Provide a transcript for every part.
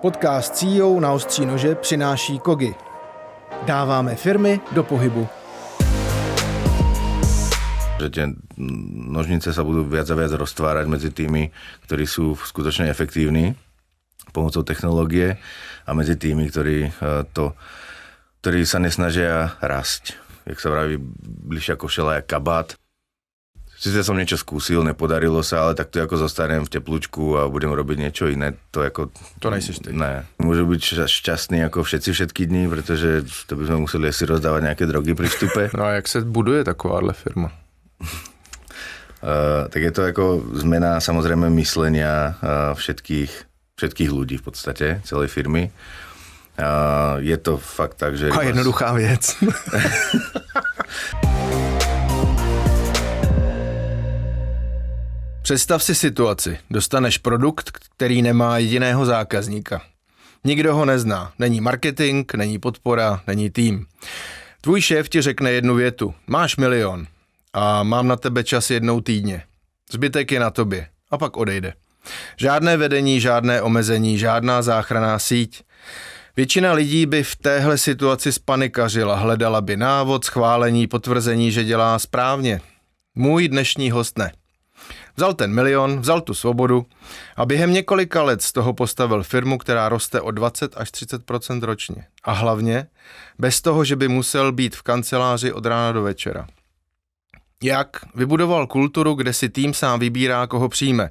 Podcast CEO na ostří nože přináší Kogi. Dáváme firmy do pohybu. Že tie nožnice sa budú viac a viac roztvárať medzi tými, ktorí sú skutočne efektívni pomocou technológie a medzi tými, ktorí sa nesnažia rásť. Jak sa vraví, bližšia košela jak kabát. Sice som niečo skúsil, nepodarilo sa, ale tak to ako zostanem v teplúčku a budem robiť niečo iné. To nejsiš ty. Ne. Môžu byť šťastný ako všetky dní, pretože to by sme museli asi rozdávať nejaké drogy pri vstupe. No a jak sa buduje takováhle firma? Tak je to ako zmena samozrejme myslenia všetkých ľudí v podstate, celej firmy. Je to fakt tak, že... A jednoduchá věc. Představ si situaci. Dostaneš produkt, který nemá jediného zákazníka. Nikdo ho nezná. Není marketing, není podpora, není tým. Tvůj šéf ti řekne jednu větu. Máš 1 000 000 a mám na tebe čas 1 týdně. Zbytek je na tobě. A pak odejde. Žádné vedení, žádné omezení, žádná záchranná síť. Většina lidí by v téhle situaci spanikařila, hledala by návod, schválení, potvrzení, že dělá správně. Můj dnešní host ne. Vzal ten 1 000 000, vzal tu svobodu a během několika let z toho postavil firmu, která roste o 20 až 30% ročně. A hlavně bez toho, že by musel být v kanceláři od rána do večera. Jak? Vybudoval kulturu, kde si tým sám vybírá, koho přijme.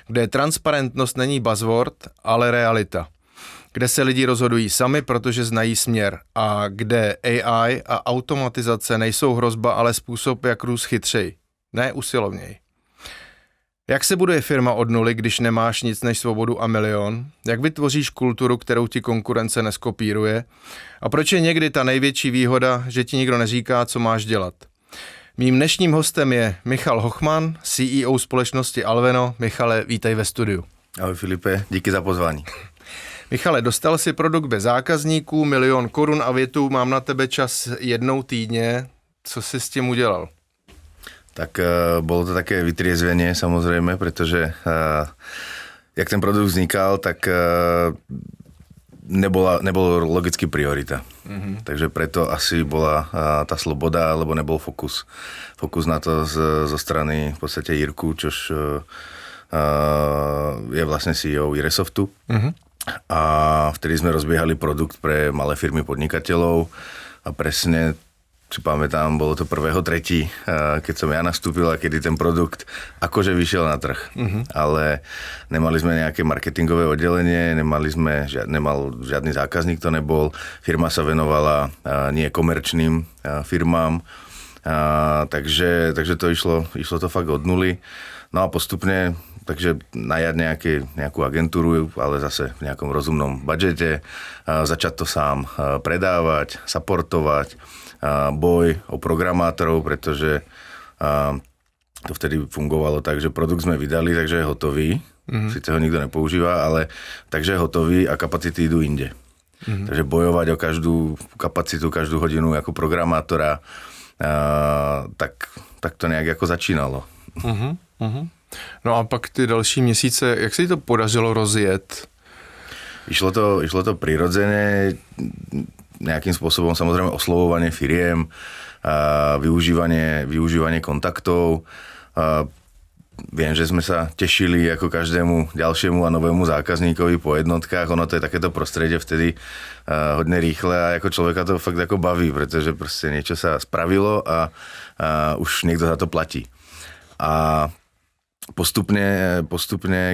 Kde transparentnost není buzzword, ale realita. Kde se lidi rozhodují sami, protože znají směr. A kde AI a automatizace nejsou hrozba, ale způsob, jak růst chytřej. Ne usilovněji. Jak se buduje firma od nuly, když nemáš nic než svobodu a 1 000 000? Jak vytvoříš kulturu, kterou ti konkurence neskopíruje? A proč je někdy ta největší výhoda, že ti nikdo neříká, co máš dělat? Mým dnešním hostem je Michal Hochman, CEO společnosti Alveno. Michale, vítej ve studiu. Ahoj Filipe, díky za pozvání. Michale, dostal si produkt bez zákazníků, 1 000 000 korun a větu, mám na tebe čas 1 týdně. Co si s tím udělal? Tak bolo to také vytriezvenie samozrejme, pretože jak ten produkt vznikal, tak nebol logicky priorita. Mm-hmm. Takže preto asi bola tá sloboda, alebo nebol fokus. Fokus na to zo strany v podstate Jirku, čož je vlastne CEO Iresoftu. Mm-hmm. A vtedy sme rozbiehali produkt pre malé firmy podnikateľov a presne si pamätám, bolo to 1.3., keď som ja nastúpil a kedy ten produkt akože vyšiel na trh. Mm-hmm. Ale nemali sme nejaké marketingové oddelenie, nemal žiadny zákazník, to nebol. Firma sa venovala nie komerčným firmám, takže to išlo to fakt od nuly. No a postupne, takže najať nejakú agentúru, ale zase v nejakom rozumnom budžete, začať to sám predávať, supportovať, boj o programátorov, pretože to vtedy fungovalo tak, že produkt sme vydali, takže je hotový. Mm-hmm. Sice ho nikto nepoužíva, ale takže je hotový a kapacity idú inde. Mm-hmm. Takže bojovať o každú kapacitu, každú hodinu ako programátora, tak to nejak ako začínalo. Mm-hmm. Mm-hmm. No a pak ty další měsíce, jak se ti to podařilo rozjet? Išlo to prirodzene, nejakým spôsobom samozrejme oslovovanie firiem, využívanie kontaktov. Viem, že sme sa tešili ako každému ďalšiemu a novému zákazníkovi po jednotkách. Ono to je takéto prostredie vtedy hodne rýchle a ako človeka to fakt ako baví, pretože proste niečo sa spravilo a už niekto za to platí. A postupne,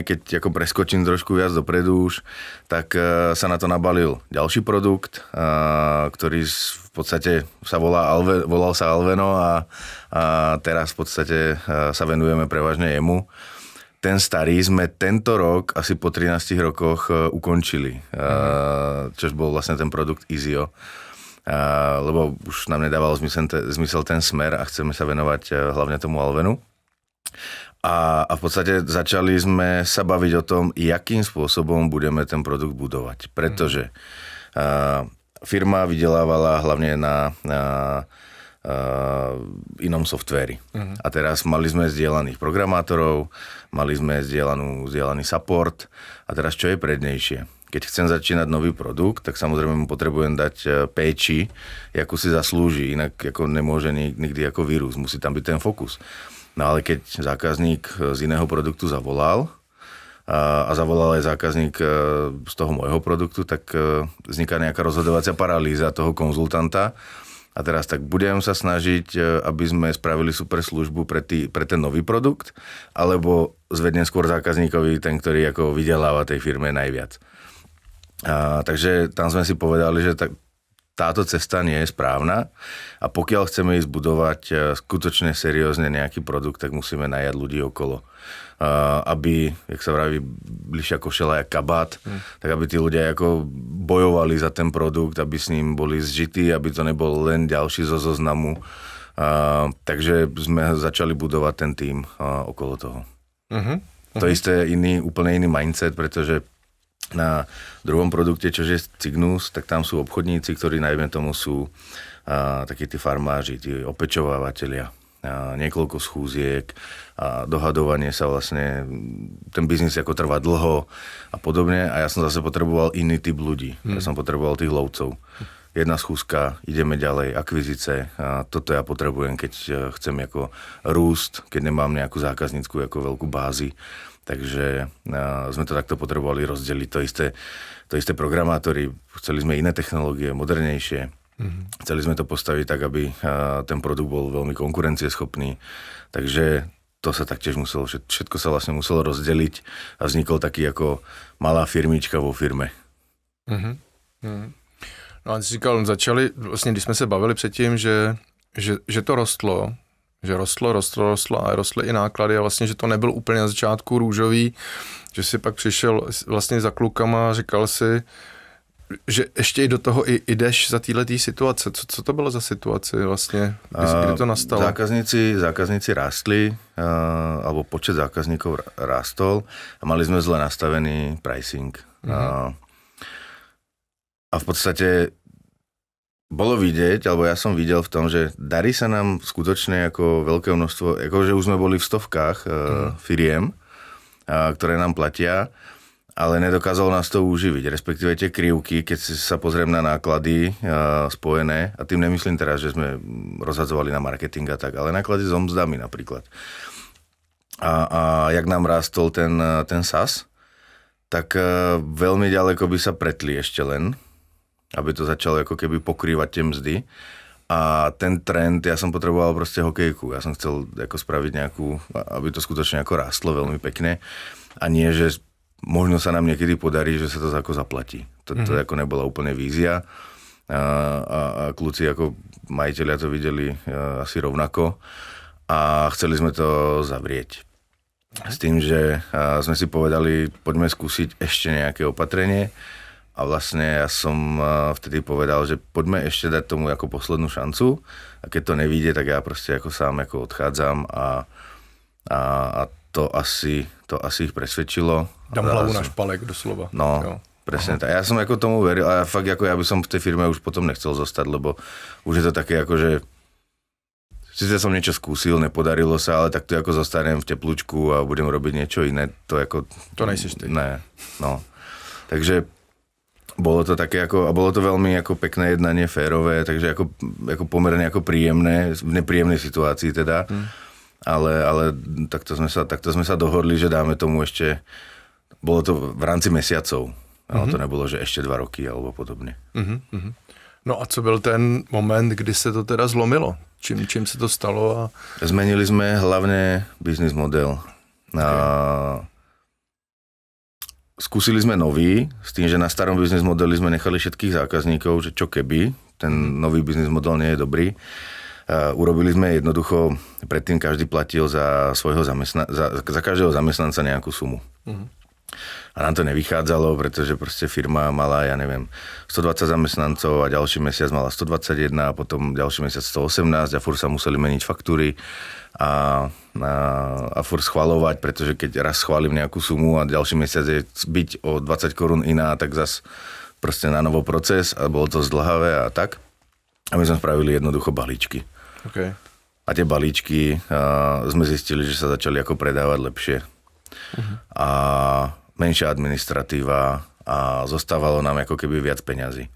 keď ako preskočím trošku viac dopredu už, tak sa na to nabalil ďalší produkt, ktorý v podstate volal sa Alveno a teraz v podstate sa venujeme prevažne jemu. Ten starý sme tento rok, asi po 13 rokoch, ukončili, čož bol vlastne ten produkt Izio. Lebo už nám nedával zmysel ten smer a chceme sa venovať hlavne tomu Alvenu. A v podstate začali sme sa baviť o tom, jakým spôsobom budeme ten produkt budovať. Pretože firma vydelávala hlavne na inom softvéri. Uh-huh. A teraz mali sme zdieľaných programátorov, mali sme zdieľaný support a teraz čo je prednejšie? keď chcem začínať nový produkt, tak samozrejme mu potrebujem dať péči, akú si zaslúži, inak ako nemôže nikdy ako vírus, musí tam byť ten fokus. No ale keď zákazník z iného produktu zavolal a zavolal aj zákazník z toho môjho produktu, tak vzniká nejaká rozhodovacia paralýza toho konzultanta. A teraz tak budem sa snažiť, aby sme spravili super službu pre ten nový produkt, alebo zvednem skôr zákazníkovi ten, ktorý ako vydeláva tej firme najviac. Takže tam sme si povedali, že táto cesta nie je správna a pokiaľ chceme ísť budovať skutočne seriózne nejaký produkt, tak musíme najať ľudí okolo. Aby, jak sa vraví, bližšia košela jak kabát, tak aby tí ľudia ako bojovali za ten produkt, aby s ním boli zžití, aby to nebol len ďalší zo zoznamu. Takže sme začali budovať ten tím okolo toho. To isté úplne iný mindset, pretože na druhom produkte, čo je Cygnus, tak tam sú obchodníci, ktorí najmä tomu sú takí tí farmáři, tí opečovávateľia. Niekoľko schúziek a dohadovanie sa vlastne, ten biznis ako trvá dlho a podobne a ja som zase potreboval iný typ ľudí. Ja som potreboval tých lovcov. Jedna schúzka, ideme ďalej, akvizice. A toto ja potrebujem, keď chcem ako rúst, keď nemám nejakú zákaznícku ako veľkú bázi. Takže sme to takto potrebovali rozdeliť. To isté programátori, chceli sme iné technológie, modernejšie. Chceli sme to postaviť tak, aby ten produkt bol veľmi konkurencieschopný. Takže to sa taktiež muselo, všetko sa vlastne muselo rozdeliť a vznikol taký ako malá firmička vo firme. No a si říkal, začali, vlastně když jsme se bavili předtím, že to rostlo, že rostlo a rostly i náklady a vlastně, že to nebyl úplně na začátku růžový, že si pak přišel vlastně za klukama a říkal si, že ještě i do toho i jdeš za této situace. Co to bylo za situaci vlastně, kdy to nastalo? Zákazníci rástli, alebo počet zákazníkov rástol a mali sme zle nastavený pricing. A v podstate bolo vidieť, alebo ja som videl v tom, že darí sa nám skutočne ako veľké množstvo, akože už sme boli v stovkách firiem, ktoré nám platia, ale nedokázalo nás to uživiť, respektíve tie krivky, keď sa pozriem na náklady spojené, a tým nemyslím teraz, že sme rozhadzovali na marketing a tak, ale náklady so mzdami napríklad. A jak nám rástol ten SaaS, tak veľmi ďaleko by sa pretli ešte len, aby to začalo ako keby pokrývať tie mzdy. A ten trend, ja som potreboval proste hokejku, ja som chcel ako spraviť nejakú, aby to skutočne ako rástlo veľmi pekne a nie, že možno sa nám niekedy podarí, že sa to ako zaplatí. To ako nebola úplne vízia a kľúci ako majiteľia to videli asi rovnako a chceli sme to zavrieť. S tým, že sme si povedali, poďme skúsiť ešte nejaké opatrenie a vlastne ja som vtedy povedal, že poďme ešte dať tomu ako poslednú šancu a keď to nevíde, tak ja proste ako sám ako odchádzam a to asi ich presvedčilo. Dám hlavu na špalek doslova. No, jo. Presne tak. Ja som ako tomu veril a fakt ako ja by som v tej firme už potom nechcel zostať, lebo už je to také ako, že sice som niečo skúsil, nepodarilo sa, ale tak to ako zostanem v teplúčku a budem robiť niečo iné. To ako... To nejsiš ty. Ne, no. Takže bolo to také ako, a bolo to veľmi ako pekné jednanie, férové, takže ako pomerne ako príjemné, v nepríjemnej situácii teda. Ale takto sme sa dohodli, že dáme tomu ešte, bolo to v rámci mesiacov, ale to nebolo, že ešte 2 roky alebo podobne. No a co byl ten moment, kdy se to teda zlomilo? Čím se to stalo? Zmenili sme hlavne business model. Skúsili sme nový, s tým, že na starom business modeli sme nechali všetkých zákazníkov, že čo keby, ten nový business model nie je dobrý. Urobili sme jednoducho, predtým každý platil za každého zamestnanca nejakú sumu. A nám to nevychádzalo, pretože proste firma mala, ja neviem, 120 zamestnancov a ďalší mesiac mala 121 a potom ďalší mesiac 118 a furt sa museli meniť faktúry a furt schvaľovať, pretože keď raz schválim nejakú sumu a ďalší mesiac je byť o 20 korún iná, tak zas proste na novo proces a bolo to zdlhavé a tak. A my sme spravili jednoducho balíčky. Okay. A tie balíčky sme zistili, že sa začali ako predávať lepšie. A menšia administratíva a zostávalo nám ako keby viac peňazí.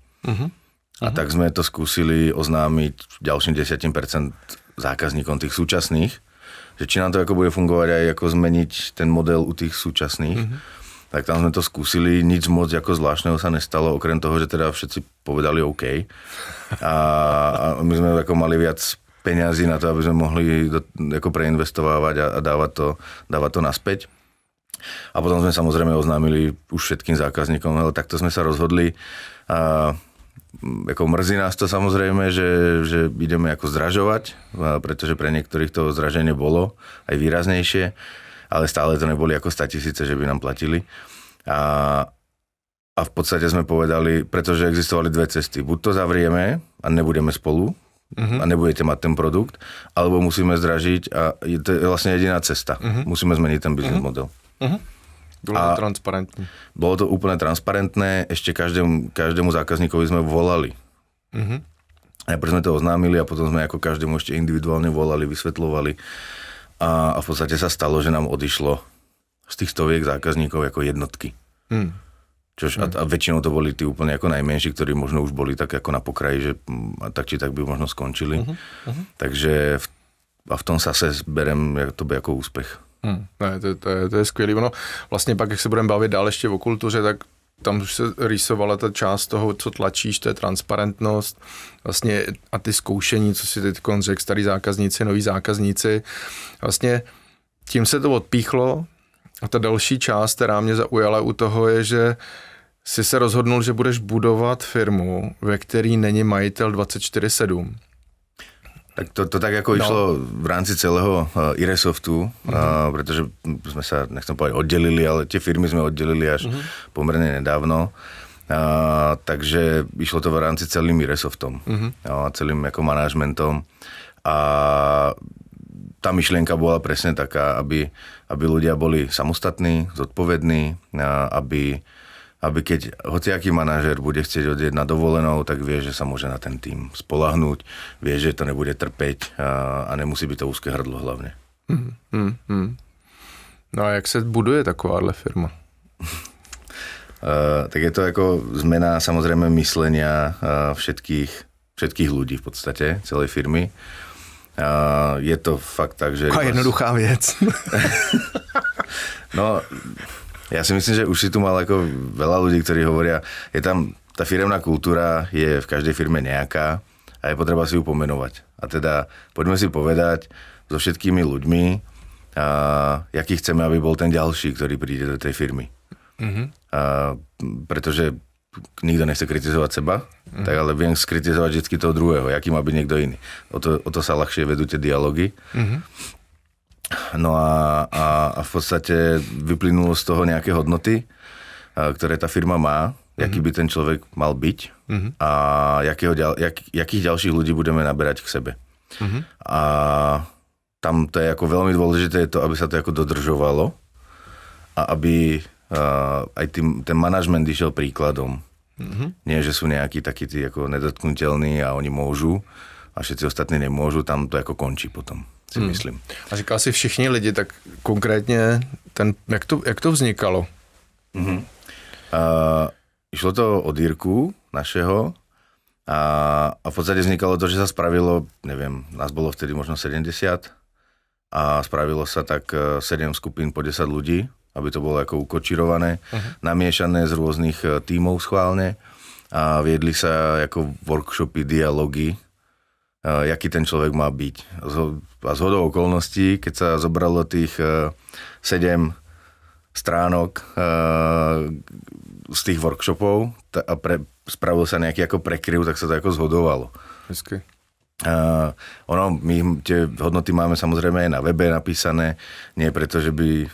A tak sme to skúsili oznámiť ďalším 10% zákazníkom tých súčasných, že či nám to ako bude fungovať aj ako zmeniť ten model u tých súčasných. Tak tam sme to skúsili, nič moc ako zvláštneho sa nestalo, okrem toho, že teda všetci povedali OK. A my sme ako mali viac peňazí na to, aby sme mohli ako preinvestovávať a dávať to naspäť. A potom sme samozrejme oznámili už všetkým zákazníkom, ale takto sme sa rozhodli. Ako mrzí nás to samozrejme, že ideme ako zdražovať, pretože pre niektorých to zdraženie bolo aj výraznejšie, ale stále to neboli ako 100 000, že by nám platili. A v podstate sme povedali, pretože existovali dve cesty. Buď to zavrieme a nebudeme spolu a nebudete mať ten produkt, alebo musíme zdražiť a to je vlastne jediná cesta. Musíme zmeniť ten business model. Bylo to transparentné. Bolo to úplne transparentné, ešte každému zákazníkovi sme volali. Najprv sme to oznámili a potom sme ako každému ešte individuálne volali, vysvetľovali a v podstate sa stalo, že nám odišlo z tých stoviek zákazníkov ako jednotky. A väčšinou to boli tí úplne ako najmenší, ktorí možno už boli tak ako na pokraji, že tak či tak by možno skončili. Takže v tom sa berem to by ako úspech. Ne, to je skvělý. Ono, vlastně pak, jak se budeme bavit dál ještě o kultuře, tak tam už se rýsovala ta část toho, co tlačíš, to je transparentnost vlastně a ty zkoušení, co si teď řekl, starý zákazníci, noví zákazníci. Vlastně tím se to odpíchlo a ta další část, která mě zaujala u toho, je, že si se rozhodnul, že budeš budovat firmu, ve který není majitel 24/7. Tak to tak ako išlo v rámci celého Iresoftu, pretože sme sa, nechcem povedať, oddelili, ale tie firmy sme oddelili až pomerne nedávno. Takže išlo to v rámci celým Iresoftom a celým ako manažmentom. A tá myšlienka bola presne taká, aby ľudia boli samostatní, zodpovední, aby keď hociaký manažer bude chcieť odjieť na dovolenou, tak vie, že sa môže na ten tým spolahnúť, vie, že to nebude trpeť a nemusí byť to úzké hrdlo hlavne. No a jak se buduje takováhle firma? Tak je to ako zmena samozrejme myslenia všetkých ľudí v podstate, celej firmy. Je to fakt tak, že... A jednoduchá věc. No... Ja si myslím, že už si tu mal ako veľa ľudí, ktorí hovoria, je tam tá firemná kultúra, je v každej firme nejaká a je potreba si ju pomenovať. A teda poďme si povedať so všetkými ľuďmi, jaký chceme, aby bol ten ďalší, ktorý príde do tej firmy. Pretože nikto nechce kritizovať seba, tak ale viem skritizovať vždy toho druhého, jaký má byť niekto iný. O to sa ľahšie vedú tie dialógy. No a v podstate vyplynulo z toho nejaké hodnoty, ktoré tá firma má, jaký by ten človek mal byť a jakých ďalších ľudí budeme naberať k sebe. A tam to je ako veľmi dôležité to, aby sa to ako dodržovalo a aby aj ten manažment išiel príkladom. Nie, že sú nejakí takí tí ako nedotknutelní a oni môžu a všetci ostatní nemôžu, tam to ako končí potom. Si myslím. A říkal si všichni lidi, tak konkrétně jak to vznikalo? Išlo to od Jirku našeho a v podstate vznikalo to, že sa spravilo, neviem, nás bolo vtedy možno 70 a spravilo sa tak 7 skupín po 10 ľudí, aby to bolo ako ukočírované, namiešané z rôznych tímov schválne a viedli sa ako workshopy, dialógy, jaký ten človek má byť. A zhodou okolností, keď sa zobralo tých 7 stránok z tých workshopov a spravil sa nejaký ako prekryv, tak sa to ako zhodovalo. Hezky. My tie hodnoty máme samozrejme aj na webe napísané, nie preto, že by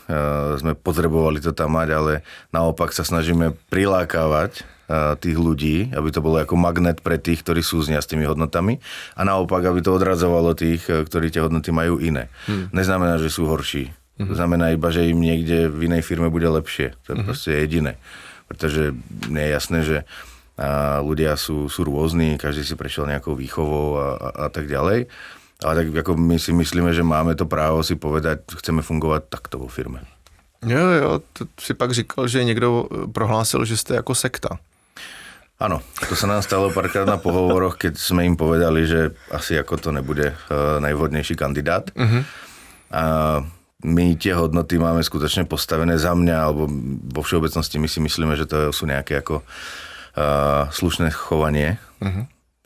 sme potrebovali to tam mať, ale naopak sa snažíme prilákavať tých ľudí, aby to bolo ako magnet pre tých, ktorí súznia s tými hodnotami a naopak, aby to odradzovalo tých, ktorí tie hodnoty majú iné. Neznamená, že sú horší. To znamená iba, že im niekde v inej firme bude lepšie. To je proste jediné. Pretože nie je jasné, že ľudia sú rôzni, každý si prešiel nejakou výchovou a tak ďalej. Ale tak ako my si myslíme, že máme to právo si povedať, chceme fungovať takto vo firme. Jo, to si pak říkal, že někdo prohlásil, že jste jako sekta. Áno, to sa nám stalo párkrát na pohovoroch, keď sme im povedali, že asi ako to nebude najvhodnejší kandidát. A my tie hodnoty máme skutočne postavené za mňa, alebo vo všeobecnosti my si myslíme, že to sú nejaké ako slušné chovanie.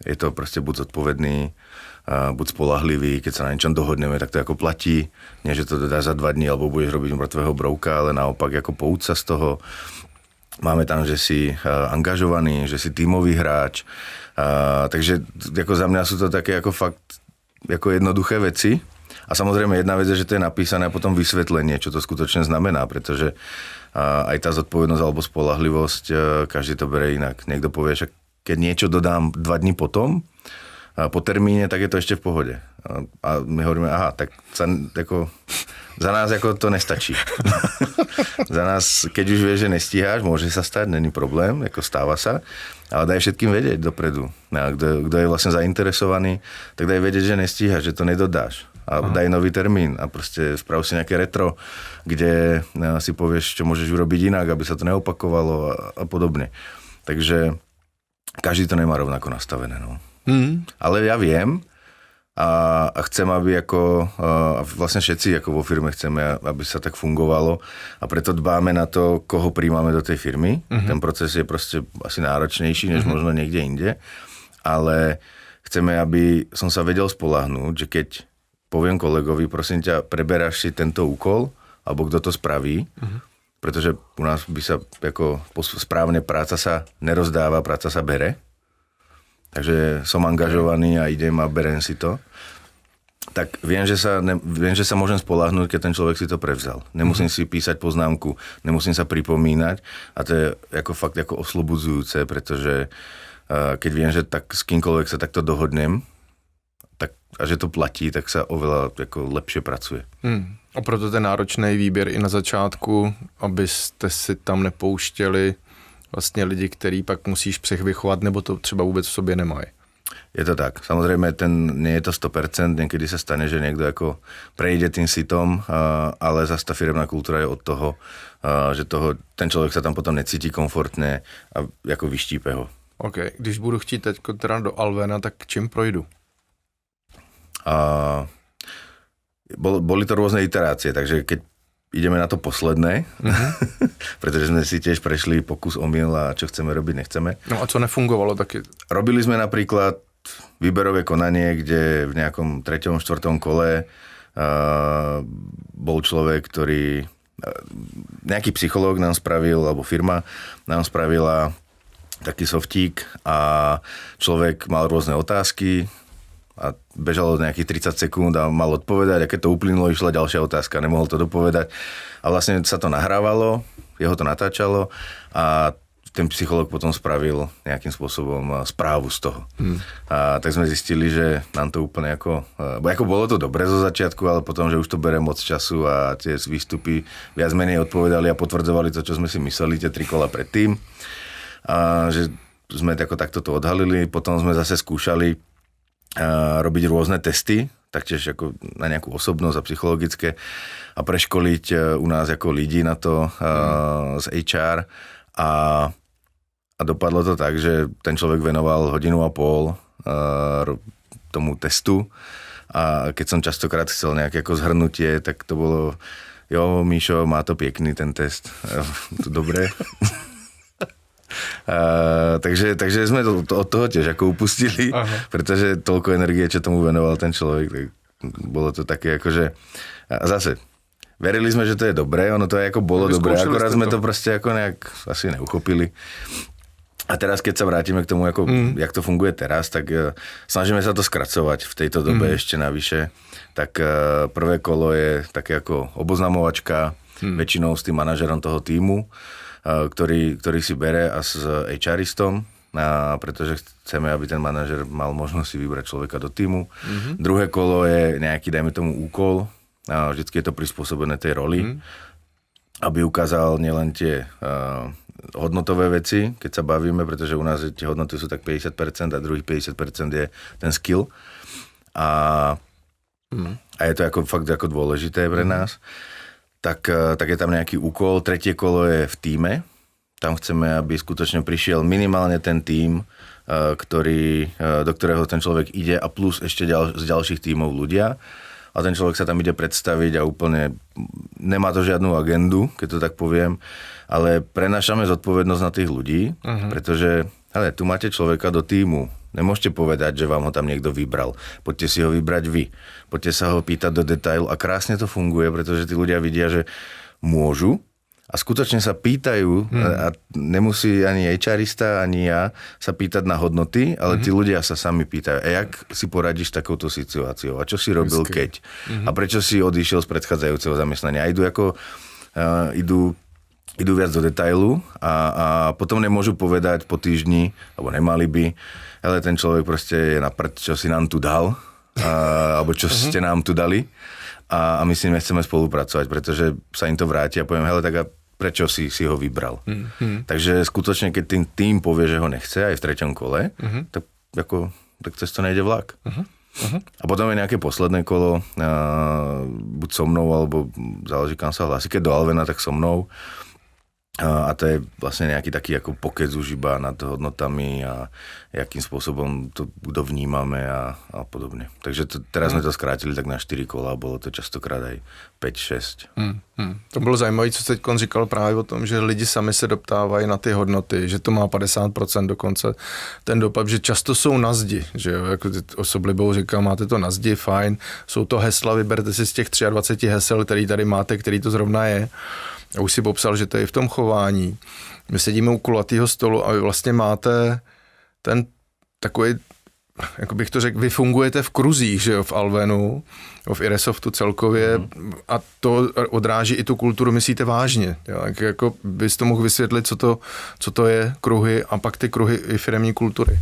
Je to proste buď zodpovedný, buď spolahlivý, keď sa na niečom dohodneme, tak to ako platí. Nie, že to dáš za 2 dní, alebo budeš robiť mŕtvého brouka, ale naopak ako pouč sa z toho. Máme tam, že si angažovaný, že si tímový hráč. Takže ako za mňa sú to také ako fakt ako jednoduché veci. A samozrejme jedna vec je, že to je napísané a potom vysvetlenie, čo to skutočne znamená, pretože aj tá zodpovednosť alebo spolahlivosť, každý to berie inak. Niekto povie, že keď niečo dodám 2 dní potom, po termíne, tak je to ešte v pohode. A my hovoríme, aha, tak za nás ako to nestačí. Za nás, keď už vieš, že nestíháš, môže sa stať, není problém, ako stáva sa, ale daj všetkým vedieť dopredu. A kto je vlastne zainteresovaný, tak daj vedieť, že nestíhaš, že to nedodáš. A daj nový termín a proste sprav si nejaké retro, kde si povieš, čo môžeš urobiť inak, aby sa to neopakovalo a podobne. Takže každý to nemá rovnako nastavené, no. Ale ja viem a chcem, aby vlastne všetci ako vo firme chceme, aby sa tak fungovalo a preto dbáme na to, koho príjmame do tej firmy. Ten proces je proste asi náročnejší, než možno niekde inde, ale chceme, aby som sa vedel spoľahnúť, že keď poviem kolegovi, prosím ťa, preberáš si tento úkol, alebo kto to spraví, pretože u nás by sa ako správne práca sa nerozdáva, práca sa bere. Takže som angažovaný a idem a berem si to. Tak viem, že sa môžem spoľahnúť, keď ten človek si to prevzal. Nemusím si písať poznámku, nemusím sa pripomínať a to je ako fakt ako oslobodzujúce, pretože keď viem, že tak s kýmkoľvek sa takto dohodnem, tak, a že to platí, tak sa oveľa ako lepšie pracuje. A proto ten náročný výběr i na začátku, abyste si tam nepouštěli vlastně lidi, který pak musíš přechvychovat, nebo to třeba vůbec v sobě nemají. Je to tak. Samozrejme, nie je to 100%, niekedy sa stane, že niekto ako prejde tým sitom, ale zase tá firemná kultúra je od toho, že ten človek sa tam potom necíti komfortne a ako vyštípe ho. OK, když budu chtít teď teda do Alvena, tak čím projdu? Boli to rôzne iterácie, takže keď ideme na to posledné, pretože sme si tiež prešli pokus omyl a čo chceme robiť, nechceme. No a co nefungovalo taky? Robili sme napríklad výberové konanie, kde v nejakom 3., 4. kole bol človek, ktorý nejaký psychológ nám spravil, alebo firma nám spravila taký softík a človek mal rôzne otázky, a bežalo nejakých 30 sekúnd a mal odpovedať a keď to uplynulo, išla ďalšia otázka, nemohol to dopovedať a vlastne sa to nahrávalo, jeho to natáčalo a ten psychológ potom spravil nejakým spôsobom správu z toho. A tak sme zistili, že nám to úplne ako bolo to dobre zo začiatku, ale potom, že už to bere moc času a tie výstupy viac menej odpovedali a potvrdzovali to, čo sme si mysleli tie 3 kola predtým. A že sme takto to odhalili, potom sme zase skúšali robiť rôzne testy, taktiež ako na nejakú osobnosť a psychologické a preškoliť u nás ako ľudí na to z HR a dopadlo to tak, že ten človek venoval 1,5 hodiny tomu testu a keď som častokrát chcel nejaké ako zhrnutie, tak to bolo jo, Míšo, má to pekný ten test, to dobré. Takže sme od toho tiež ako upustili, pretože toľko energie, čo tomu venoval ten človek, tak bolo to také akože a zase verili sme, že to je dobré, ono to aj ako bolo dobré, akorát sme to proste ako nejak asi neuchopili. A teraz, keď sa vrátime k tomu, ako, jak to funguje teraz, tak snažíme sa to skracovať v tejto dobe ešte navyše. Tak prvé kolo je také ako oboznamovačka, väčšinou s tým manažerom toho tímu, ktorý si bere a s HRistom, pretože chceme, aby ten manažer mal možnosť si vybrať človeka do tímu. Druhé kolo je nejaký, dajme tomu, úkol, vždycky je to prispôsobené tej roli, aby ukázal nielen tie hodnotové veci, keď sa bavíme, pretože u nás tie hodnoty sú tak 50% a druhých 50% je ten skill. A je to ako, fakt ako dôležité pre nás. tak je tam nejaký úkol. Tretie kolo je v tíme. Tam chceme, aby skutočne prišiel minimálne ten tím, do ktorého ten človek ide a plus ešte z ďalších tímov ľudia. A ten človek sa tam ide predstaviť a úplne nemá to žiadnu agendu, keď to tak poviem, ale prenášame zodpovednosť na tých ľudí, pretože tu máte človeka do tímu. Nemôžete povedať, že vám ho tam niekto vybral. Poďte si ho vybrať vy. Poďte sa ho pýtať do detailu a krásne to funguje, pretože tí ľudia vidia, že môžu a skutočne sa pýtajú a nemusí ani HRista, ani ja sa pýtať na hodnoty, ale tí ľudia sa sami pýtajú, jak si poradíš takouto situáciou a čo si robil keď a prečo si odišiel z predchádzajúceho zamestnania. A idú viac do detailu a potom nemôžu povedať po týždni, alebo nemali by, ale ten človek proste je na prd, čo si nám tu dal, alebo čo ste nám tu dali a my s nimi chceme spolupracovať, pretože sa im to vráti a poviem, hele, tak a prečo si ho vybral. Takže skutočne, keď ten tým povie, že ho nechce aj v treťom kole, tak cez to nejde vlak. A potom je nejaké posledné kolo, buď so mnou, alebo záleží, kam sa hlási. Keď do Alvena, tak so mnou. A to je vlastne nejaký taký ako pokec už iba nad hodnotami a jakým spôsobom to vnímame a podobne. Takže teraz sme to skrátili tak na 4 kola, bolo to častokrát aj 5-6. To bylo zajímavé, co teď říkal právě o tom, že lidi sami se doptávají na ty hodnoty, že to má 50% dokonce ten dopad, že často jsou na zdi, že jo, jako Osoblibou říkal, máte to na zdi, fajn, jsou to hesla, vyberte si z těch 23 hesel, který tady máte, který to zrovna je. A už si popsal, že to je v tom chování. My sedíme u kulatého stolu a vy vlastně máte ten takový, jak bych to řekl, vy fungujete v kruzích, že jo, v Alvenu, v Iresoftu celkově a to odráží i tu kulturu, myslíte vážně. Jo? Jako bys to mohl vysvětlit, co to je kruhy a pak ty kruhy i firemní kultury.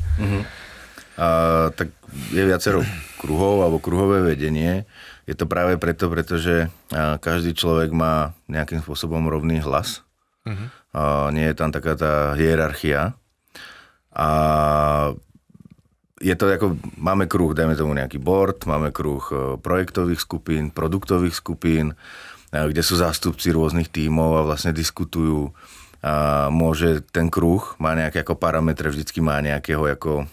Tak je viacero kruhov alebo kruhové vedenie. Je to práve preto, pretože každý človek má nejakým spôsobom rovný hlas. Nie je tam taká tá hierarchia. A je to ako, máme kruh, dajme tomu nejaký board, máme kruh projektových skupín, produktových skupín, kde sú zástupci rôznych tímov a vlastne diskutujú. Môže ten kruh, má nejaké ako parametre, vždycky má nejakého ako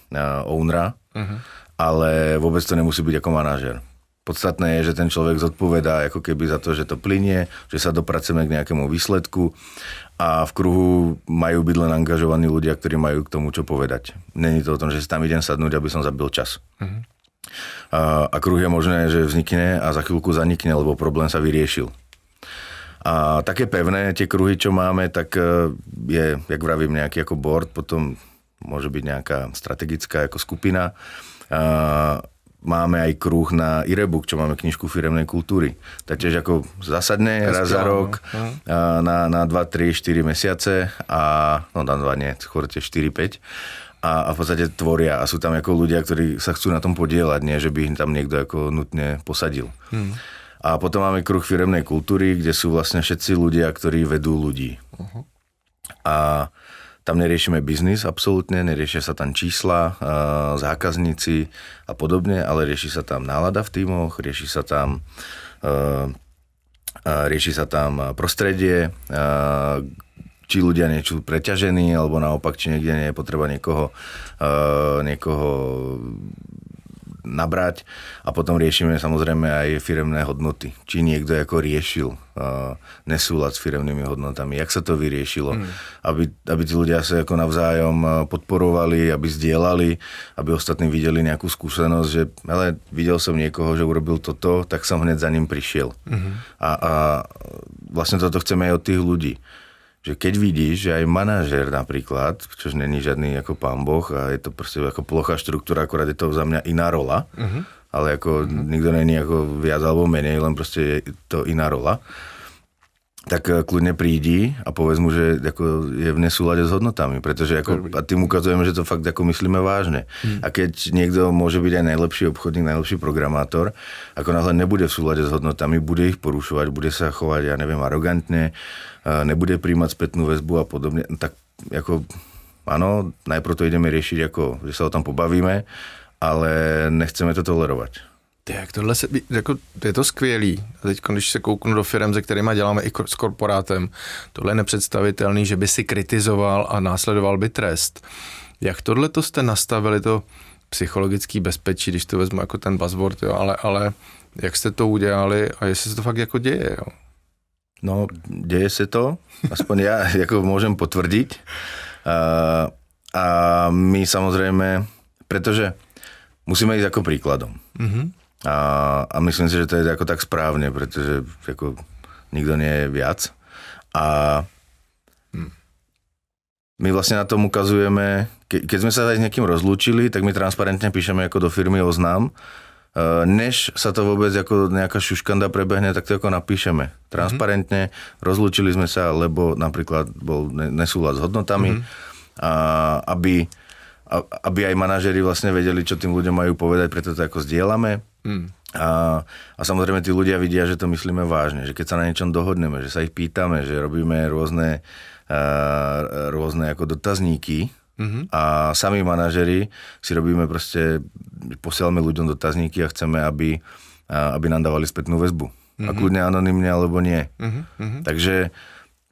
ownera, ale vôbec to nemusí byť ako manažer. Podstatné je, že ten človek zodpovedá ako keby za to, že to plynie, že sa dopracujeme k nejakému výsledku a v kruhu majú byť len angažovaní ľudia, ktorí majú k tomu čo povedať. Není to o tom, že si tam idem sadnúť, aby som zabil čas. A kruh je možné, že vznikne a za chvíľku zanikne, lebo problém sa vyriešil. A také pevné tie kruhy, čo máme, tak je, jak vravím, nejaký ako board, potom môže byť nejaká strategická ako skupina. Máme aj kruh na e-book, čo máme knižku firemnej kultúry. Tak tiež ako zasadne raz za rok na 2, 3, 4 mesiace a no na 2 nie, skôr tie 4, 5 a v podstate tvoria a sú tam ako ľudia, ktorí sa chcú na tom podieľať, nie, že by im tam niekto ako nutne posadil. A potom máme kruh firemnej kultúry, kde sú vlastne všetci ľudia, ktorí vedú ľudí. A tam neriešime biznis absolútne, neriešia sa tam čísla, zákazníci a podobne, ale rieši sa tam nálada v tímoch, rieši sa tam prostredie, či ľudia niečo preťažení, alebo naopak, či niekde nie je potreba niekoho nabrať a potom riešime samozrejme aj firemné hodnoty. Či niekto ako riešil nesúlad s firemnými hodnotami, jak sa to vyriešilo, aby tí ľudia sa ako navzájom podporovali, aby zdieľali, aby ostatní videli nejakú skúsenosť, že ale videl som niekoho, že urobil toto, tak som hneď za ním prišiel. A vlastne toto chceme aj od tých ľudí. Že keď vidíš, že aj manažér napríklad, čož není žiadny ako pán Boh a je to proste ako plochá štruktúra, akorát je to za mňa iná rola, ale ako nikto není ako viac alebo menej, len proste je to iná rola, tak kľudne prídi a povedz mu, že ako je v nesúlade s hodnotami, pretože ako, a tým ukazujeme, že to fakt ako myslíme vážne. A keď niekto môže byť aj najlepší obchodník, najlepší programátor, ako náhle nebude v súlade s hodnotami, bude ich porušovať, bude sa chovať, ja neviem, arogantne, nebude príjmať spätnú väzbu a podobne, tak ako áno, najprv to ideme riešiť, ako, že sa o tom pobavíme, ale nechceme to tolerovať. Jak tohle se, jako, je to skvělý. A teď, když se kouknu do firem, se kterýma děláme i s korporátem, tohle je nepředstavitelný, že by si kritizoval a následoval by trest. Jak tohle to jste nastavili, to psychologický bezpečí, když to vezmu jako ten buzzword, jo, ale jak jste to udělali a jestli se to fakt jako děje, jo? No, deje se to, aspoň ja jako môžem potvrdiť. A my samozrejme, pretože musíme ísť ako príkladom. A myslím si, že to je ako tak správne, pretože ako nikto nie je viac. A my vlastne na tom ukazujeme, keď sme sa aj s niekým rozlúčili, tak my transparentne píšeme ako do firmy oznám. Než sa to vôbec ako nejaká šuškanda prebehne, tak to ako napíšeme. Transparentne, rozlúčili sme sa, lebo napríklad bol nesúlad s hodnotami, aby aj manažeri vlastne vedeli, čo tým ľuďom majú povedať, preto to ako zdieľame. A samozrejme tí ľudia vidia, že to myslíme vážne, že keď sa na niečom dohodneme, že sa ich pýtame, že robíme rôzne ako dotazníky, a sami manažeri si robíme proste, posielame ľuďom dotazníky a chceme, aby nám dávali spätnú väzbu. A kľudne anonymne, alebo nie. Takže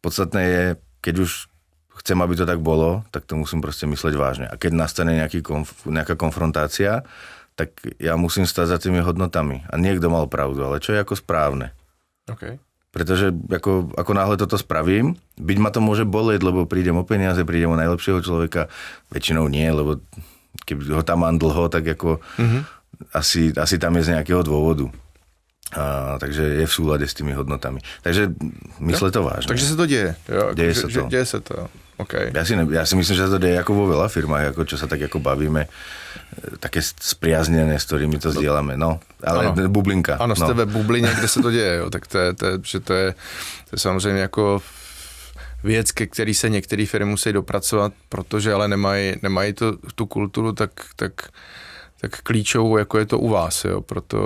podstatné je, keď už chcem, aby to tak bolo, tak to musím proste mysleť vážne. A keď nastane nejaká konfrontácia, tak ja musím stať za tými hodnotami. A niekto mal pravdu, ale čo je ako správne. Okay. Pretože ako náhle toto spravím, byť ma to môže bolieť, lebo prídem o peniaze, prídem o najlepšieho človeka, väčšinou nie, lebo keby ho tam mám dlho, tak ako asi tam je z nejakého dôvodu. Takže je v súlade s tými hodnotami. Takže mysle to vážne. Takže sa to deje. Jo? Deje sa to. Okay. Ja si myslím, že sa to deje ako vo veľa firmách, ako čo sa tak ako bavíme, také spriaznené, s ktorými to zdieľame. No, ale ano. Bublinka. Ano, jste ve bublině, kde se to děje. Jo. Tak to je samozřejmě jako věc, ke který se některé firmy musí dopracovat, protože ale nemají tu kulturu tak klíčovou, jako je to u vás. Jo.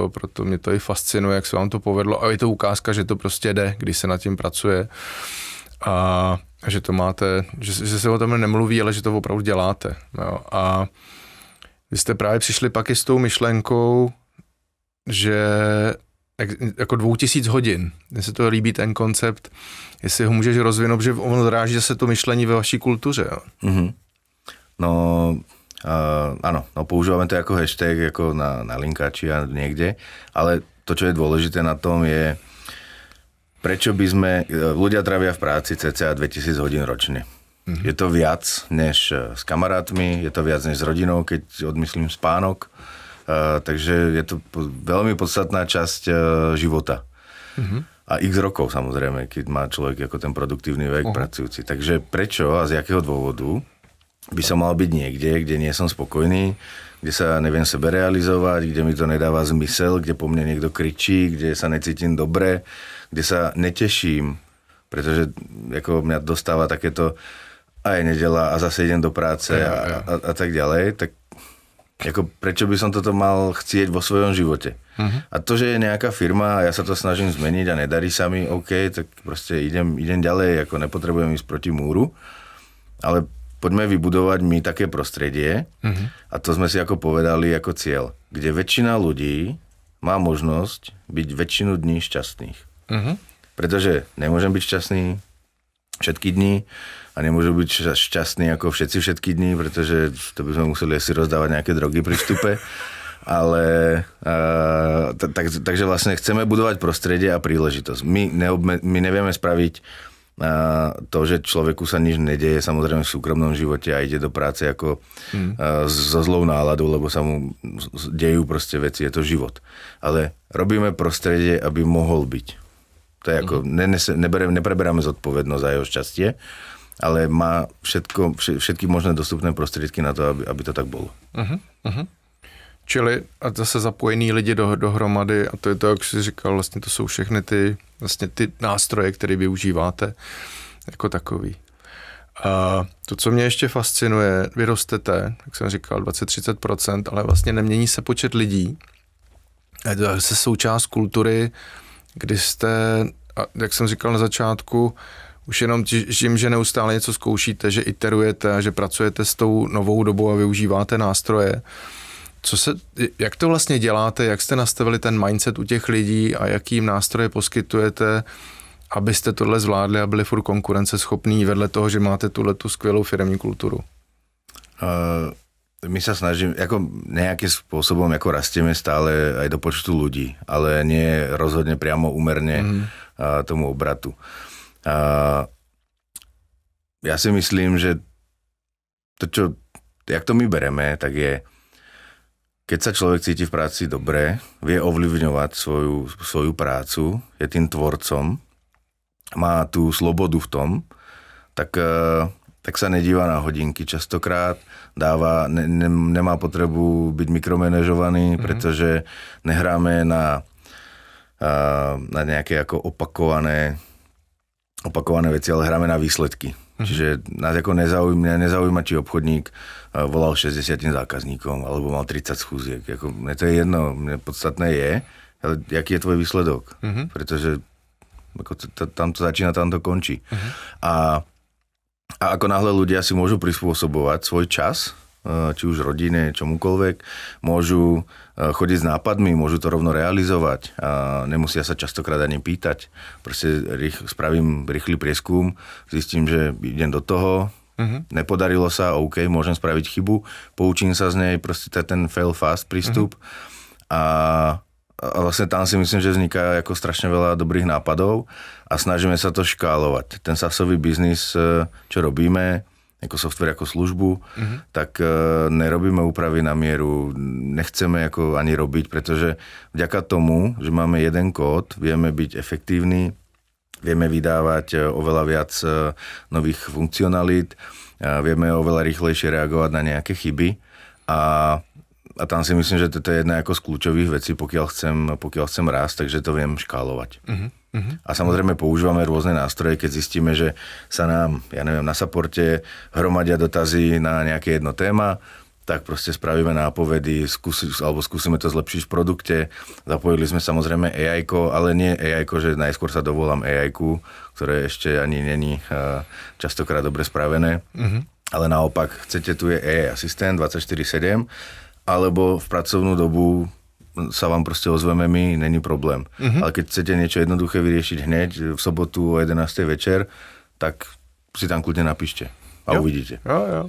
Proto mě to i fascinuje, jak se vám to povedlo. A je to ukázka, že to prostě jde, když se nad tím pracuje. A že to máte, že se o tom nemluví, ale že to opravdu děláte. Jo. A vy jste právě přišli pak i s tou myšlenkou, že jako 2000 hodin, mně se to líbí ten koncept, jestli ho můžeš rozvinout, že on odráží zase to myšlení ve vaší kultuře. Jo. No, áno, používame to ako hashtag, ako na linkači a niekde, ale to, čo je dôležité na tom je, prečo by sme, ľudia trávia v práci cca 2000 hodín ročne. Je to viac než s kamarátmi, je to viac než s rodinou, keď odmyslím spánok, takže je to veľmi podstatná časť života. A x rokov samozrejme, keď má človek ako ten produktívny vek pracujúci. Takže prečo a z jakého dôvodu by som mal byť niekde, kde nie som spokojný, kde sa neviem sebe realizovať, kde mi to nedáva zmysel, kde po mne niekto kričí, kde sa necítim dobre, kde sa neteším, pretože ako mňa dostáva takéto aj nedeľa a zase idem do práce a tak ďalej, tak ako prečo by som toto mal chcieť vo svojom živote. A to, že je nejaká firma a ja sa to snažím zmeniť a nedarí sa mi, OK, tak proste idem ďalej, ako nepotrebujem ísť proti múru, ale poďme vybudovať my také prostredie a to sme si ako povedali ako cieľ, kde väčšina ľudí má možnosť byť väčšinu dní šťastných. Pretože nemôžem byť šťastný všetky dni a nemôžu byť šťastní ako všetci všetky dni, pretože to by sme museli asi rozdávať nejaké drogy pri vstupe. Ale takže vlastne chceme budovať prostredie a príležitosť. My nevieme spraviť to, že človeku sa nič nedeje, samozrejme v súkromnom živote a ide do práce ako so zlou náladou, lebo sa mu dejú proste veci, je to život. Ale robíme prostredie, aby mohol byť. To je ako, nepreberáme zodpovednosť za jeho šťastie, ale má všetky možné dostupné prostriedky na to, aby to tak bolo. Čili a zase zapojení lidi dohromady a to je to, jak jsi říkal, vlastně to jsou všechny ty nástroje, které využíváte jako takový. A to, co mě ještě fascinuje, vy rostete, jak jsem říkal, 20-30%, ale vlastně nemění se počet lidí. A to je součást kultury, kdy jste, jak jsem říkal na začátku, už jenom tím, že neustále něco zkoušíte, že iterujete a že pracujete s tou novou dobou a využíváte nástroje, Jak to vlastně děláte, jak jste nastavili ten mindset u těch lidí a jaký jim nástroje poskytujete, abyste tohle zvládli a byli furt konkurenceschopní vedle toho, že máte tu skvělou firemní kulturu? My sa snažíme, ako nejakým spôsobom, ako rastieme stále aj do počtu ľudí, ale nie rozhodne priamo úmerne tomu obratu. Ja si myslím, že jak to my bereme, tak je, keď sa človek cíti v práci dobre, vie ovlivňovať svoju prácu, je tým tvorcom, má tú slobodu v tom, tak sa nedíva na hodinky častokrát, nemá potrebu byť mikromanažovaný, pretože nehráme na nejaké ako opakované veci, ale hráme na výsledky. Čiže nás ako nezaujíma, či obchodník volal 60 zákazníkom, alebo mal 30 schúziek. Mne to je jedno, mne podstatné je, ale aký je tvoj výsledok. Pretože tam to začína, tam to končí. A ako náhle ľudia si môžu prispôsobovať svoj čas, či už rodine, čomukoľvek, môžu chodiť s nápadmi, môžu to rovno realizovať a nemusia sa častokrát ani pýtať. Proste spravím rýchly prieskum, zistím, že idem do toho, nepodarilo sa, OK, môžem spraviť chybu, poučím sa z nej, proste ten fail fast prístup a vlastne tam si myslím, že vzniká ako strašne veľa dobrých nápadov a snažíme sa to škálovať. Ten SaaSový biznis, čo robíme, ako software, ako službu, tak nerobíme úpravy na mieru, nechceme ako ani robiť, pretože vďaka tomu, že máme jeden kód, vieme byť efektívni, vieme vydávať oveľa viac nových funkcionalít, vieme oveľa rýchlejšie reagovať na nejaké chyby a tam si myslím, že toto je jedna ako z kľúčových vecí, pokiaľ chcem rásť, takže to viem škálovať. A samozrejme používame rôzne nástroje, keď zistíme, že sa nám, na supporte hromadia dotazy na nejaké jedno téma, tak proste spravíme nápovedy, skúsime to zlepšiť v produkte. Zapojili sme samozrejme AI-ko, ale nie AI-ko, že najskôr sa dovolám AI-ku, ktoré ešte ani není častokrát dobre spravené. Ale naopak, chcete, tu je AI asistent 24/7, alebo v pracovnú dobu sa vám proste ozveme my, není problém. Ale keď chcete niečo jednoduché vyriešiť hneď v sobotu o 11. večer, tak si tam kľudne napíšte a uvidíte. Jo.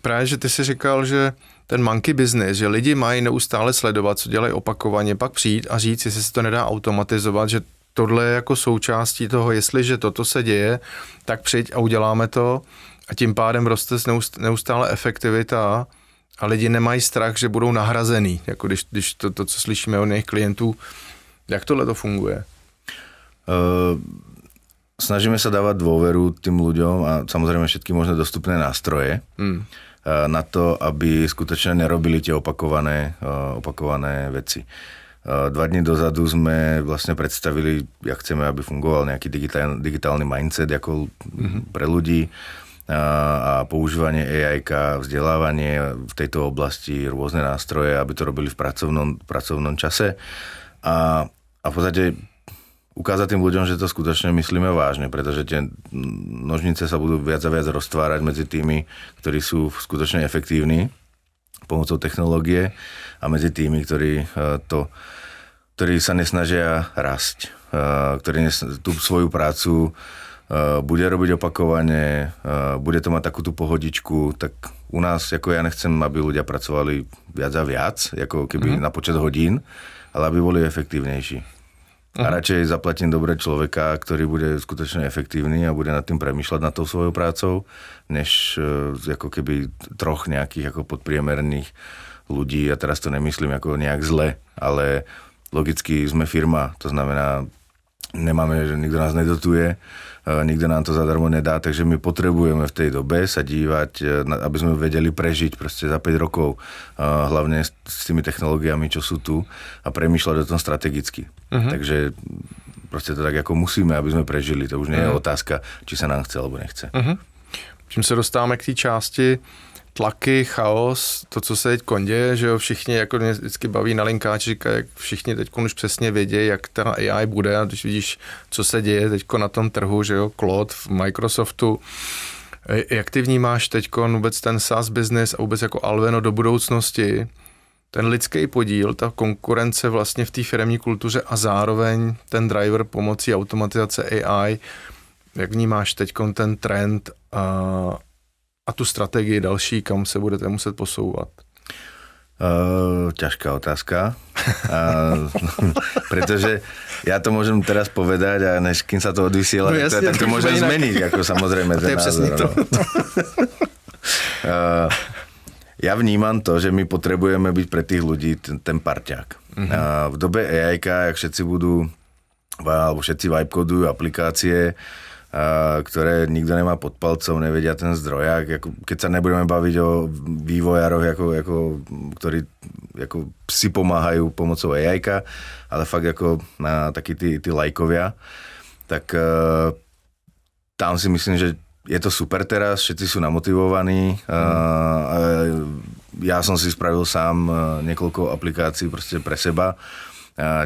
Právě, že ty si říkal, že ten monkey business, že lidi mají neustále sledovat, co dělají opakovaně, pak přijít a říct, jestli se to nedá automatizovat, že tohle je jako součástí toho, jestliže toto se děje, tak přijď a uděláme to a tím pádem roste neustále efektivita a lidi nemají strach, že budou nahrazený, jako když to co slyšíme od jejich klientů. Jak tohle to funguje? Snažíme sa dávať dôveru tým ľuďom a samozrejme všetky možné dostupné nástroje na to, aby skutočne nerobili tie opakované veci. 2 dní dozadu sme vlastne predstavili, jak chceme, aby fungoval nejaký digitálny mindset ako pre ľudí a používanie AI-ka, vzdelávanie v tejto oblasti, rôzne nástroje, aby to robili v pracovnom čase a v podstate ukázať tým ľuďom, že to skutočne myslíme vážne, pretože tie nožnice sa budú viac a viac roztvárať medzi tými, ktorí sú skutočne efektívni pomocou technológie a medzi tými, ktorí sa nesnažia rásť, ktorí tú svoju prácu bude robiť opakovane, bude to mať takú tú pohodičku, tak u nás, ako ja nechcem, aby ľudia pracovali viac a viac, ako keby na počet hodín, ale aby boli efektívnejší. A radšej zaplatím dobre človeka, ktorý bude skutočne efektívny a bude nad tým premýšľať nad tou svojou prácou, než ako keby 3 nejakých ako podpriemerných ľudí. A teraz to nemyslím ako nejak zle, ale logicky sme firma, to znamená, nemáme, že nikto nás nedotuje, nikto nám to zadarmo nedá, takže my potrebujeme v tej dobe sa dívať, aby sme vedeli prežiť proste za 5 rokov, hlavne s tými technológiami, čo sú tu a premýšľať o tom strategicky. Takže proste to tak ako musíme, aby sme prežili. To už nie je otázka, či sa nám chce alebo nechce. Čím se dostáváme k té části tlaky, chaos, to, co se teď děje, že jo, všichni, jako mě vždycky baví na linkáči, říkají, jak všichni teď už přesně vědí, jak ta AI bude, a když vidíš, co se děje teď na tom trhu, že jo, Claude v Microsoftu, jak ty vnímáš teď vůbec ten SaaS business a vůbec jako Alveno do budoucnosti, ten lidský podíl, ta konkurence vlastně v té firemní kultuře a zároveň ten driver pomocí automatizace AI, jak vnímáš teď ten trend a tu strategii další, kam se budete muset posouvat? Ťažká otázka, pretože ja to môžem teraz povedať a než kým sa to odvysiela, no jasne, tak to môžem zmeniť, ako samozrejme ten názor. To. Ja vnímam to, že my potrebujeme byť pre tých ľudí ten parťák. V dobe AI-ka, jak všetci budú, alebo všetci vibe-kodujú aplikácie, ktoré nikto nemá pod palcom, nevedia ten zdrojak. Keď sa nebudeme baviť o vývojároch, ktorí si pomáhajú pomocou AI-ka, ale fakt ako na takí tí lajkovia, tak tam si myslím, že je to super teraz, všetci sú namotivovaní. Ja som si spravil sám niekoľko aplikácií proste pre seba,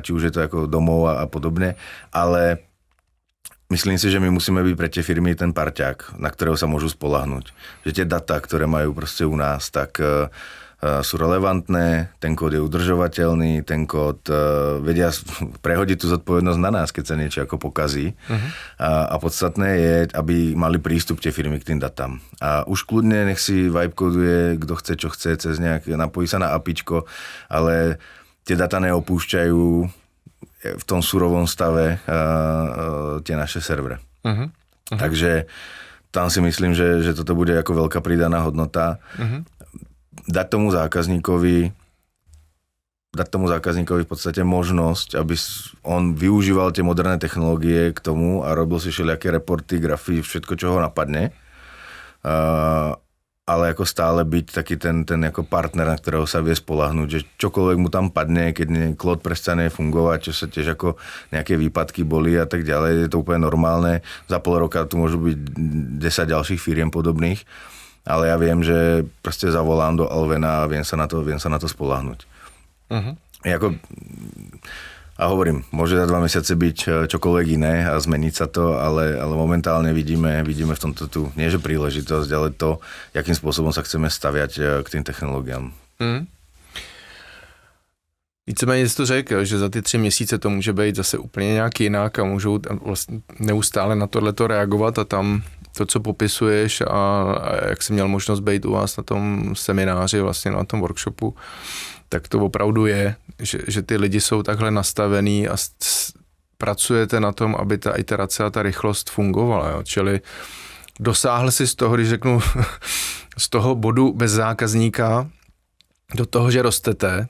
či už je to ako domov a podobne, ale myslím si, že my musíme byť pre tie firmy ten parťák, na ktorého sa môžu spoľahnúť. Že tie data, ktoré majú proste u nás, tak sú relevantné, ten kód je udržovateľný, ten kód vedia prehodiť tú zodpovednosť na nás, keď sa niečo ako pokazí. A podstatné je, aby mali prístup tie firmy k tým datám. A už kľudne nech si vibe-koduje, kto chce, čo chce, cez napojí sa na APIčko, ale tie data neopúšťajú v tom surovom stave tie naše servery. Takže tam si myslím, že toto bude ako veľká pridaná hodnota. Dať tomu zákazníkovi v podstate možnosť, aby on využíval tie moderné technológie k tomu a robil si všelijaké reporty, grafy, všetko, čo ho napadne. Ale ako stále byť taký ten ako partner, na ktorého sa vie spoľahnúť, že čokoľvek mu tam padne, keď Claude prestane fungovať, čo sa tiež ako nejaké výpadky boli a tak ďalej, je to úplne normálne. Za pol roka tu môžu byť 10 ďalších firiem podobných, ale ja viem, že proste zavolám do Alvena a viem sa na to spoľahnúť. A hovorím, môže za 2 mesiace byť čokoľvek iné a zmeniť sa to, ale momentálne vidíme v tomto tu, nie že príležitosť, ale to, jakým spôsobom sa chceme staviať k tým technológiám. Víceméně jsi to řekl, že za ty 3 měsíce to může být zase úplně nějak jinak a můžou vlastně neustále na tohleto reagovat a tam to, co popisuješ a jak jsi měl možnost být u vás na tom semináři, vlastně na tom workshopu, tak to opravdu je, že ty lidi jsou takhle nastavený a pracujete na tom, aby ta iterace a ta rychlost fungovala. Jo? Čili dosáhl si z toho, když řeknu, z toho bodu bez zákazníka do toho, že rostete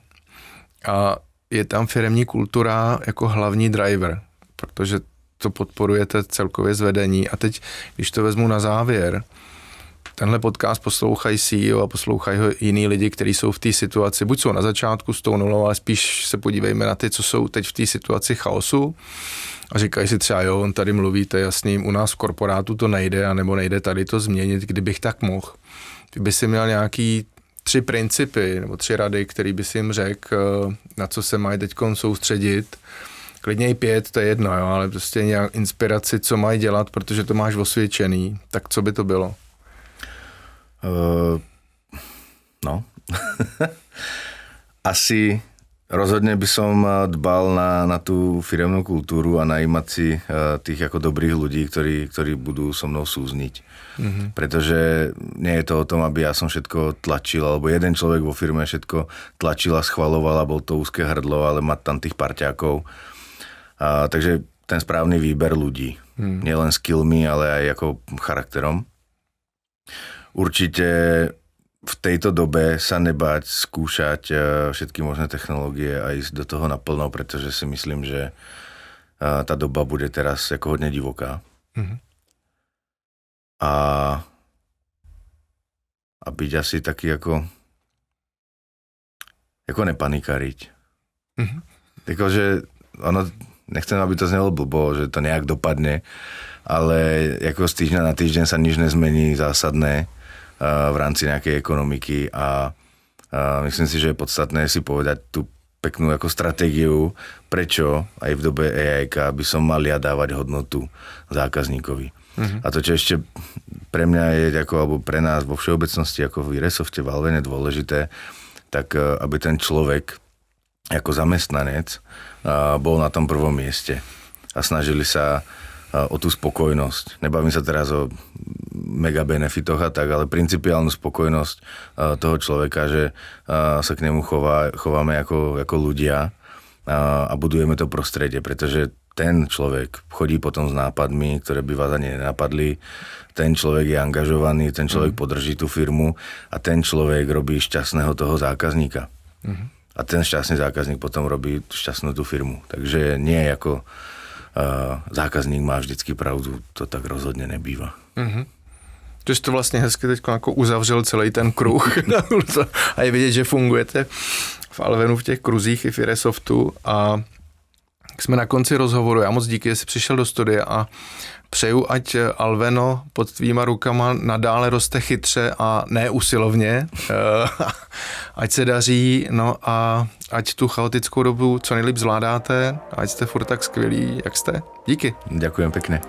a je tam firemní kultura jako hlavní driver, protože to podporujete celkově zvedení. A teď, když to vezmu na závěr, tenhle podcast poslouchají CEO a poslouchají ho jiný lidi, kteří jsou v té situaci, buď jsou na začátku s tou nulou, ale spíš se podívejme na ty, co jsou teď v té situaci chaosu a říkají si třeba, jo, on tady mluví, to je jasný, u nás v korporátu to nejde, anebo nejde tady to změnit, kdybych tak mohl. Ty by si měl nějaký 3 principy nebo 3 rady, který by si jim řekl, na co se mají teďkon soustředit. Klidně i 5, to je jedno, jo, ale prostě nějak inspiraci, co mají dělat, protože to máš osvědčený. Tak co by to bylo? No. Asi rozhodne by som dbal na tú firemnú kultúru a najímať si tých ako dobrých ľudí, ktorí budú so mnou súzniť. Pretože nie je to o tom, aby ja som všetko tlačil, alebo jeden človek vo firme všetko tlačil a schvaloval a bol to úzke hrdlo, ale mať tam tých parťákov. Takže ten správny výber ľudí. Nielen skillmi, ale aj ako charakterom. Určite v tejto dobe sa nebáť skúšať všetky možné technológie a ísť do toho naplno, pretože si myslím, že tá doba bude teraz ako hodne divoká. A byť asi taký ako nepanikariť. Takže ono, nechcem, aby to znelo blbo, že to nejak dopadne, ale ako z týždňa na týždeň sa nič nezmení zásadné v rámci nejakej ekonomiky a myslím si, že je podstatné si povedať tú peknú ako stratégiu, prečo aj v dobe AI-ka by som mal ja dávať hodnotu zákazníkovi. A to, čo ešte pre mňa je, alebo pre nás vo všeobecnosti, ako v Iresofte, v Alvene dôležité, tak aby ten človek ako zamestnanec bol na tom prvom mieste a snažili sa o tú spokojnosť. Nebavím sa teraz o mega benefitoch a tak, ale principiálnu spokojnosť toho človeka, že sa k nemu chováme ako ľudia a budujeme to prostredie, pretože ten človek chodí potom s nápadmi, ktoré by vás ani nenapadli, ten človek je angažovaný, ten človek podrží tú firmu a ten človek robí šťastného toho zákazníka. A ten šťastný zákazník potom robí šťastnú tú firmu. Takže nie ako zákazník má vždycky pravdu, to tak rozhodně nebývá. Ty jsi to vlastně hezky teď jako uzavřel celý ten kruh a je vidět, že fungujete v Alvenu v těch kruzích i v Iresoftu a jsme na konci rozhovoru. Já moc díky, že jsi přišel do studia a přeju, ať Alveno pod tvýma rukama nadále roste chytře a ne usilovně. Ať se daří, no a ať tu chaotickou dobu co nejlíp zvládáte, ať jste furt tak skvělí, jak jste. Díky. Ďakujem pekne.